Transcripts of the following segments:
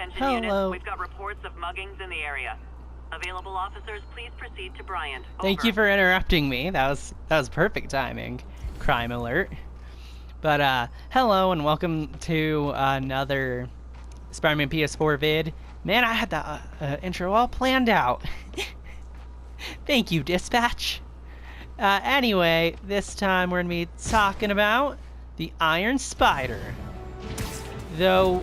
Attention units, we've got reports of muggings in the area. Available officers, please proceed to Bryant. Over. Thank you for interrupting me. That was perfect timing. Crime alert. But hello and welcome to another Spider-Man PS4 vid. Man, I had that intro all planned out. Thank you, Dispatch. Anyway, this time we're gonna be talking about the Iron Spider. Though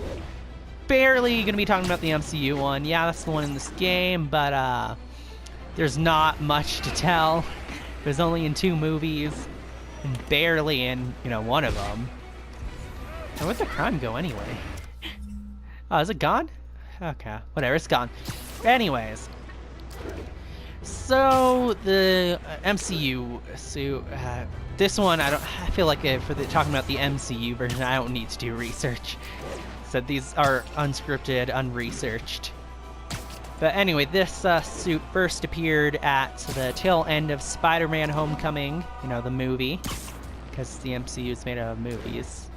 barely gonna be talking about the MCU one. Yeah, that's the one in this game, but there's not much to tell. There's only in 2 movies, and barely in, one of them. And where'd the crime go anyway? Oh, is it gone? Okay, whatever, it's gone. Anyways, so the MCU suit. This one, I feel like talking about the MCU version, I don't need to do research. So these are unscripted, unresearched. But anyway, this suit first appeared at the tail end of Spider-Man Homecoming, the movie, because the MCU is made out of movies.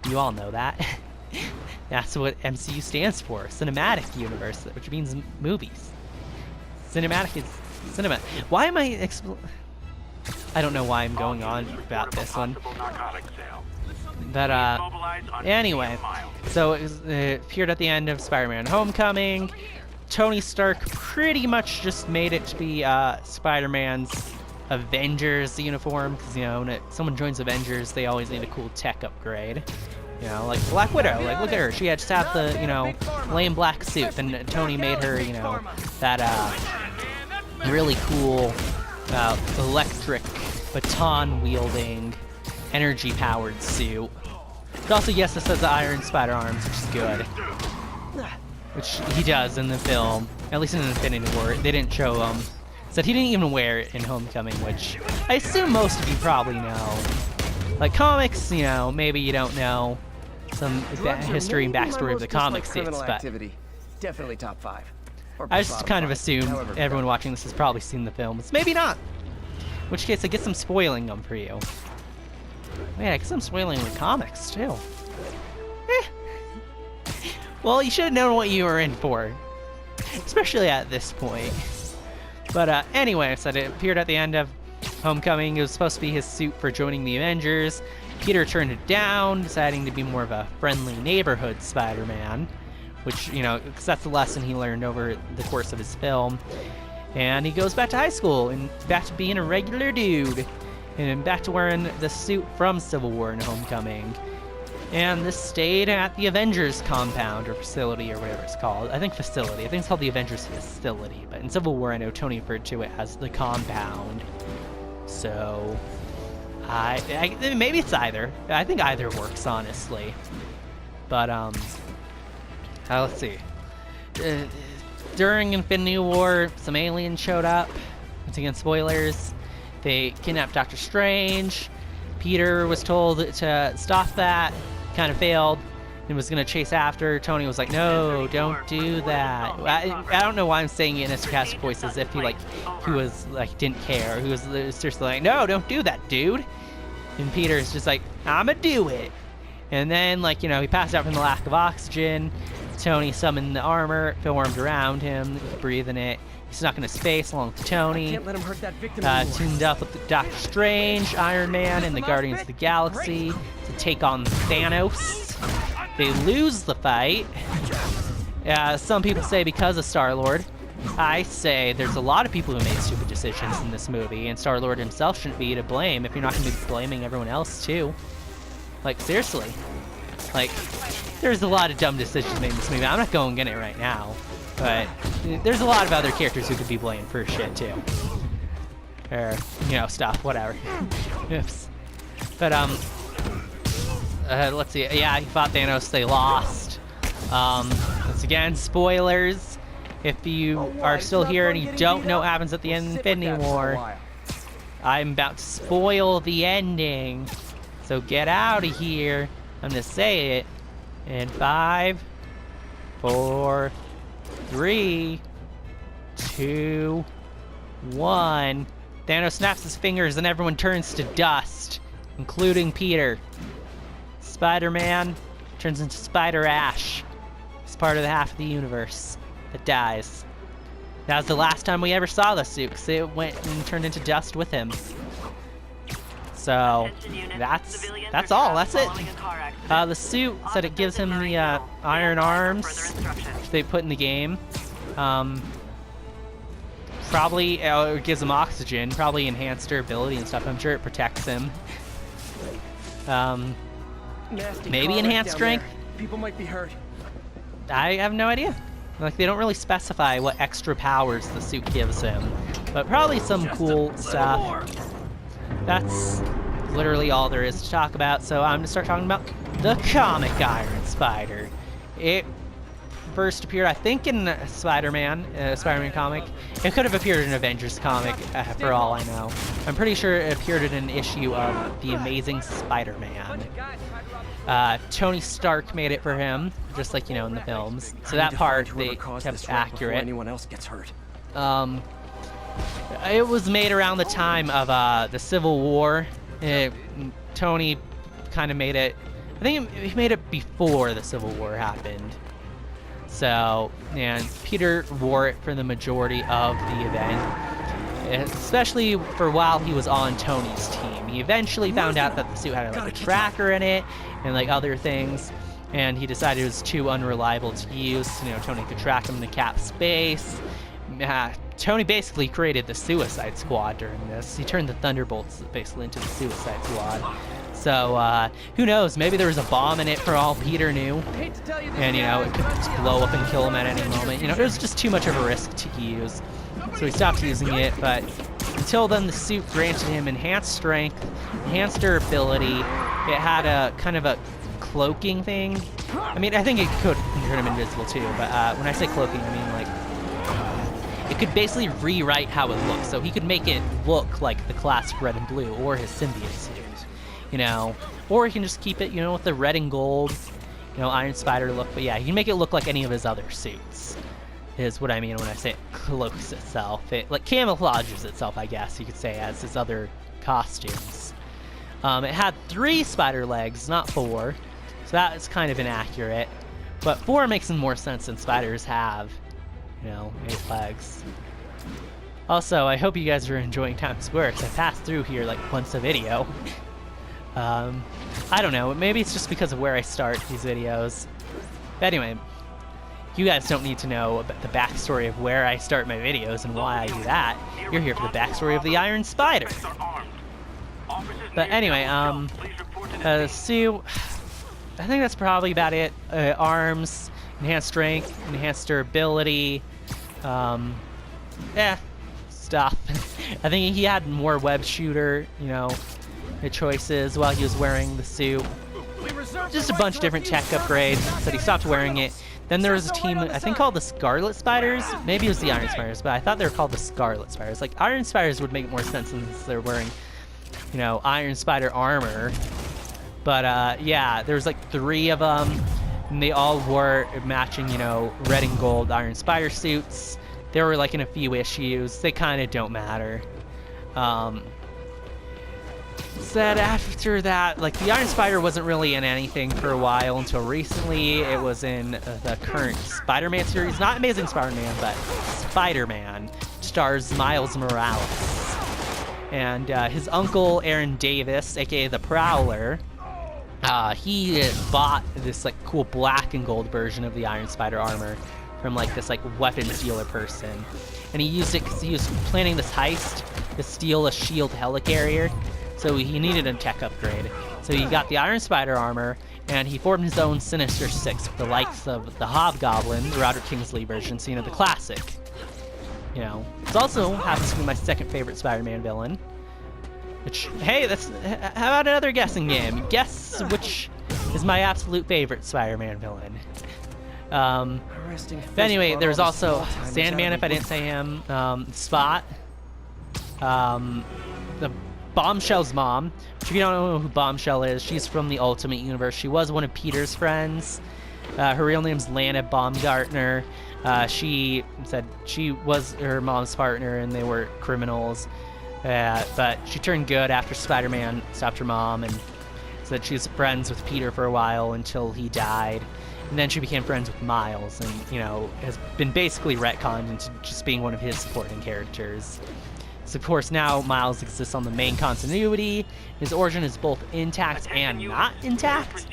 You all know that. That's what MCU stands for, Cinematic Universe, which means movies. Cinematic is cinema. Why am I I don't know why I'm going on about this one. But anyway, so it appeared at the end of Spider-Man Homecoming. Tony Stark pretty much just made it to be Spider-Man's Avengers uniform, because when someone joins Avengers, they always need a cool tech upgrade. Like Black Widow, like look at her, she had just have the lame black suit, and Tony made her that really cool electric baton wielding energy powered suit. But also, yes, it says the Iron Spider arms, which is good. Which he does in the film, at least in Infinity War. They didn't show him. Said he didn't even wear it in Homecoming, which I assume most of you probably know. Like comics, maybe you don't know some history and backstory of the comic suits, but definitely top 5. I just kind of assume everyone watching this has probably seen the films. Maybe not. In which case, I guess I'm spoiling them for you. Man, I guess I'm spoiling the comics, too. Well, you should have known what you were in for. Especially at this point. But anyway, I said it appeared at the end of Homecoming. It was supposed to be his suit for joining the Avengers. Peter turned it down, deciding to be more of a friendly neighborhood Spider-Man. Which, because that's the lesson he learned over the course of his film. And he goes back to high school, and back to being a regular dude. And back to wearing the suit from Civil War in Homecoming. And this stayed at the Avengers compound, or facility, or whatever it's called. I think facility. I think it's called the Avengers facility. But in Civil War, I know Tony referred to it as the compound. So, maybe it's either. I think either works, honestly. But, let's see. During Infinity War, some aliens showed up. Once again, spoilers. They kidnapped Doctor Strange. Peter was told to stop that. Kind of failed. And was going to chase after. Tony was like, no, don't do that. I don't know why I'm saying it in a sarcastic voice as if he was didn't care. He was seriously like, no, don't do that, dude. And Peter's just like, I'ma do it. And then, he passed out from the lack of oxygen. Tony summoned the armor, formed around him, breathing it. He snuck into space along with Tony. Can't let him hurt that victim teamed up with Doctor Strange, Iron Man, and the Guardians of the Galaxy to take on Thanos. They lose the fight. Some people say because of Star-Lord. I say there's a lot of people who made stupid decisions in this movie, and Star-Lord himself shouldn't be to blame if you're not going to be blaming everyone else too. Seriously. There's a lot of dumb decisions made in this movie. I'm not going in it right now. But there's a lot of other characters who could be blamed for shit too. Or, stuff, whatever. Oops. But, let's see. Yeah, he fought Thanos. They lost. Once again, spoilers. If you are still here and you don't know what happens at the end of Infinity War, I'm about to spoil the ending. So get out of here. I'm gonna say it in 5, 4, 3, 2, 1. Thanos snaps his fingers and everyone turns to dust, including Peter. Spider-Man turns into Spider-Ash. part of the half of the universe that dies. That was the last time we ever saw the suit, 'cause it went and turned into dust with him. So Attention units, that's civilians that's are all. trapped That's it. following a car accident. The suit said it gives him Officers the are iron for arms further instructions. they put in the game. Probably it gives him oxygen, probably enhanced durability and stuff. I'm sure it protects him. Nasty Maybe car enhanced down strength? there. People might be hurt. I have no idea. Like, they don't really specify what extra powers the suit gives him, but probably some cool stuff. That's literally all there is to talk about, so I'm gonna start talking about the comic Iron Spider. It first appeared, I think, in Spider-Man, Spider-Man comic. It could have appeared in an Avengers comic, for all I know. I'm pretty sure it appeared in an issue of The Amazing Spider-Man. Tony Stark made it for him, just like, you know, in the films. So that part they kept accurate. Anyone else gets hurt. It was made around the time of the Civil War. Tony kind of made it. I think he made it before the Civil War happened. So, and Peter wore it for the majority of the event, especially for while he was on Tony's team. He eventually found out that the suit had like a tracker in it and like other things, and he decided it was too unreliable to use. You know, Tony could track him to Cap space. Tony basically created the Suicide Squad during this. He turned the Thunderbolts basically into the Suicide Squad. So, who knows? Maybe there was a bomb in it for all Peter knew. Hate to tell you this, And, you know, it could guys, but blow up and kill him at any moment. You know, it was just too much of a risk to use. So he stopped using it, but until then, the suit granted him enhanced strength, enhanced durability. It had a kind of a cloaking thing. I mean, I think it could turn him invisible too, but when I say cloaking, I mean, like, it could basically rewrite how it looks. So he could make it look like the classic red and blue or his symbiote suit. You know, or he can just keep it, you know, with the red and gold, you know, Iron Spider look. But yeah, he can make it look like any of his other suits, is what I mean when I say it cloaks itself. It, like, camouflages itself, I guess you could say, as his other costumes. It had 3 spider legs, not 4, so that is kind of inaccurate. But 4 makes more sense than spiders have, you know, 8 legs. Also, I hope you guys are enjoying Times Square, because I passed through here, like, once a video. I don't know, maybe it's just because of where I start these videos. But anyway, you guys don't need to know about the backstory of where I start my videos and why I do that. You're here for the backstory of the Iron Spider. But anyway, Sue, I think that's probably about it. Arms, enhanced strength, enhanced durability, yeah, stuff. I think he had more web shooter, you know, choices while he was wearing the suit. Just a bunch of different tech upgrades, but he stopped wearing it. Then there was a team, I think, called the Scarlet Spiders. Maybe it was the Iron Spiders, but I thought they were called the Scarlet Spiders. Like, Iron Spiders would make more sense since they're wearing, you know, Iron Spider armor. But, yeah, there was like 3 of them, and they all wore matching, you know, red and gold Iron Spider suits. They were, like, in a few issues. They kind of don't matter. Said after that, like, the Iron Spider wasn't really in anything for a while until recently. It was in the current Spider-Man series, not Amazing Spider-Man, but Spider-Man, stars Miles Morales. And his uncle, Aaron Davis, aka the Prowler, he bought this, like, cool black and gold version of the Iron Spider armor from, like, this, like, weapons dealer person. And he used it because he was planning this heist to steal a SHIELD helicarrier. So he needed a tech upgrade. So he got the Iron Spider armor, and he formed his own Sinister Six with the likes of the Hobgoblin, the Roderick Kingsley version, so, you know, the classic. You know, it also happens to be my second favorite Spider-Man villain. Which, hey, that's, how about another guessing game? Guess which is my absolute favorite Spider-Man villain. But anyway, there's also Sandman, if I didn't say him, Spot, the Bombshell's mom. If you don't know who Bombshell is, she's from the Ultimate Universe. She was one of Peter's friends. Her real name's Lana Baumgartner. She said she was her mom's partner and they were criminals. But she turned good after Spider-Man stopped her mom and said she was friends with Peter for a while until he died. and then she became friends with Miles, and you know has been basically retconned into just being one of his supporting characters. So of course now Miles exists on the main continuity. His origin is both intact and not intact,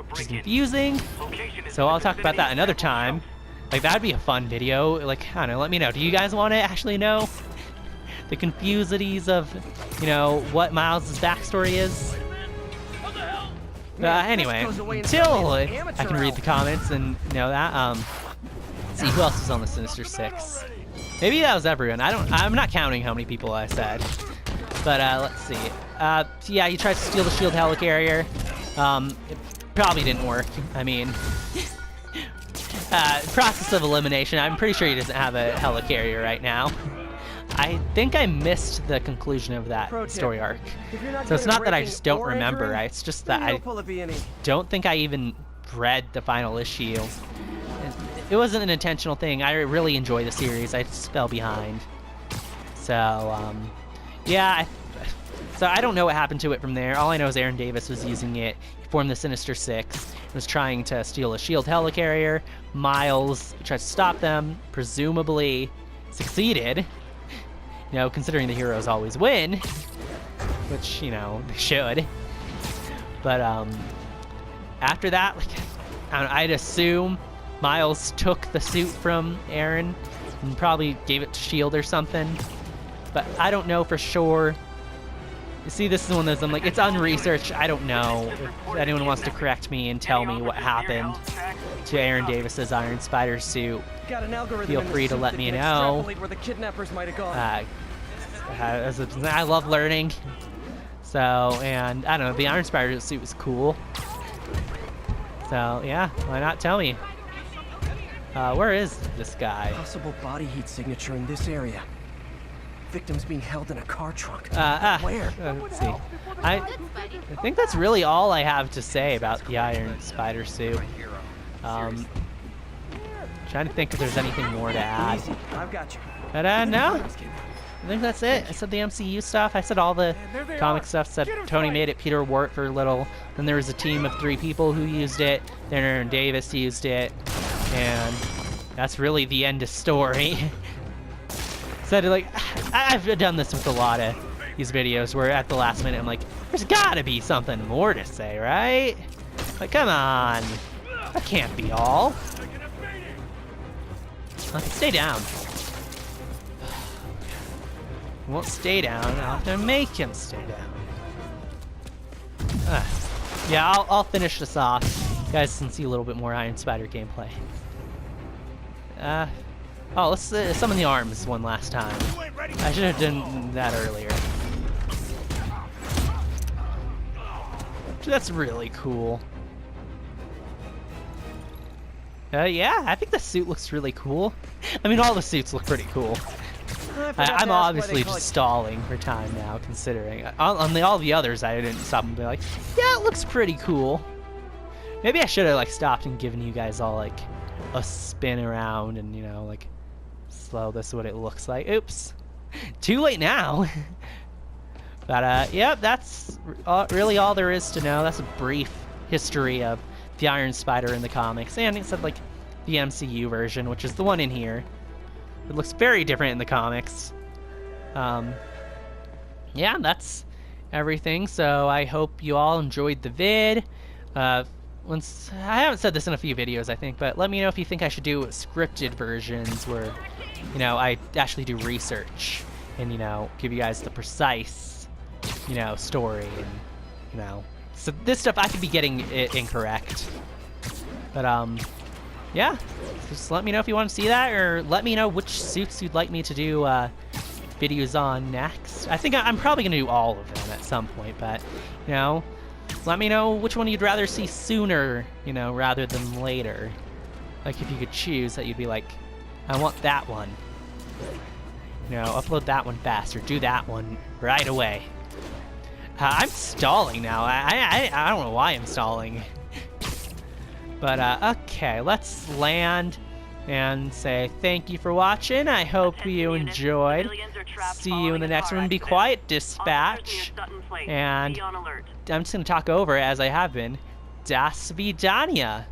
which is confusing. So I'll talk about that another time. Like that'd be a fun video. Like I don't know, let me know. Do you guys want to actually know the confusities of, you know, what Miles' backstory is? Anyway, until I can read the comments and know that, let's see who else is on the Sinister Six. Maybe that was everyone. I'm not counting how many people I said. But let's see. Yeah, he tried to steal the shield helicarrier. It probably didn't work. I mean, process of elimination. I'm pretty sure he doesn't have a helicarrier right now. I think I missed the conclusion of that story arc. So it's not that I just don't remember. It's just that I don't think I even read the final issue. It wasn't an intentional thing. I really enjoy the series. I just fell behind. So, yeah. So I don't know what happened to it from there. All I know is Aaron Davis was using it. He formed the Sinister Six. Was trying to steal a shield helicarrier. Miles tried to stop them. Presumably succeeded. You know, considering the heroes always win, which, you know, they should. But after that, like, I'd assume Miles took the suit from Aaron and probably gave it to S.H.I.E.L.D. or something. But I don't know for sure. You see, this is one of those, I'm like, it's unresearched. I don't know. If anyone wants to correct me and tell me what happened to Aaron Davis's Iron Spider suit, feel free to let me know. I love learning. So, and I don't know, the Iron Spider suit was cool. So, yeah, why not tell me? Where is this guy? Possible body heat signature in this area. Victims being held in a car trunk. Where? Let's see. I think that's really all I have to say about the Iron Spider suit. Trying to think if there's anything more to add. I've got you. But no, I think that's it. I said the MCU stuff. I said all the comic stuff. Said Tony made it. Peter wore it for a little. Then there was a team of 3 people who used it. Then Aaron Davis used it, and that's really the end of story. So like, I've done this with a lot of these videos where at the last minute I'm like, there's gotta be something more to say, right? Like, come on, that can't be all. Okay, stay down. He won't stay down. I'll have to make him stay down. Yeah, I'll finish this off. You guys can see a little bit more Iron Spider gameplay. Oh, let's summon the arms one last time. I should have done that earlier. That's really cool. Yeah, I think the suit looks really cool. I mean, all the suits look pretty cool. I'm obviously just stalling for time now, considering. On all the others, I didn't stop and be like, yeah, it looks pretty cool. Maybe I should have like stopped and given you guys all like a spin around and, you know, like, slow this what it looks like. Oops. Too late now. But, yep, that's really all there is to know. That's a brief history of the Iron Spider in the comics. And it said, like, the MCU version, which is the one in here. It looks very different in the comics. Yeah, that's everything. So I hope you all enjoyed the vid. I haven't said this in a few videos, I think, but let me know if you think I should do scripted versions where, you know, I actually do research and, you know, give you guys the precise, you know, story and, you know, so this stuff I could be getting it incorrect. But, yeah, just let me know if you want to see that, or let me know which suits you'd like me to do videos on next. I think I'm probably going to do all of them at some point, but, you know, let me know which one you'd rather see sooner, you know, rather than later. Like, if you could choose that, you'd be like, I want that one. You know, upload that one fast, or do that one right away. I'm stalling now. I don't know why I'm stalling. But, okay, let's land and say thank you for watching. I hope you enjoyed. See you in the next one. Be quiet, Dispatch. And I'm just going to talk over it as I have been. Das Vidania.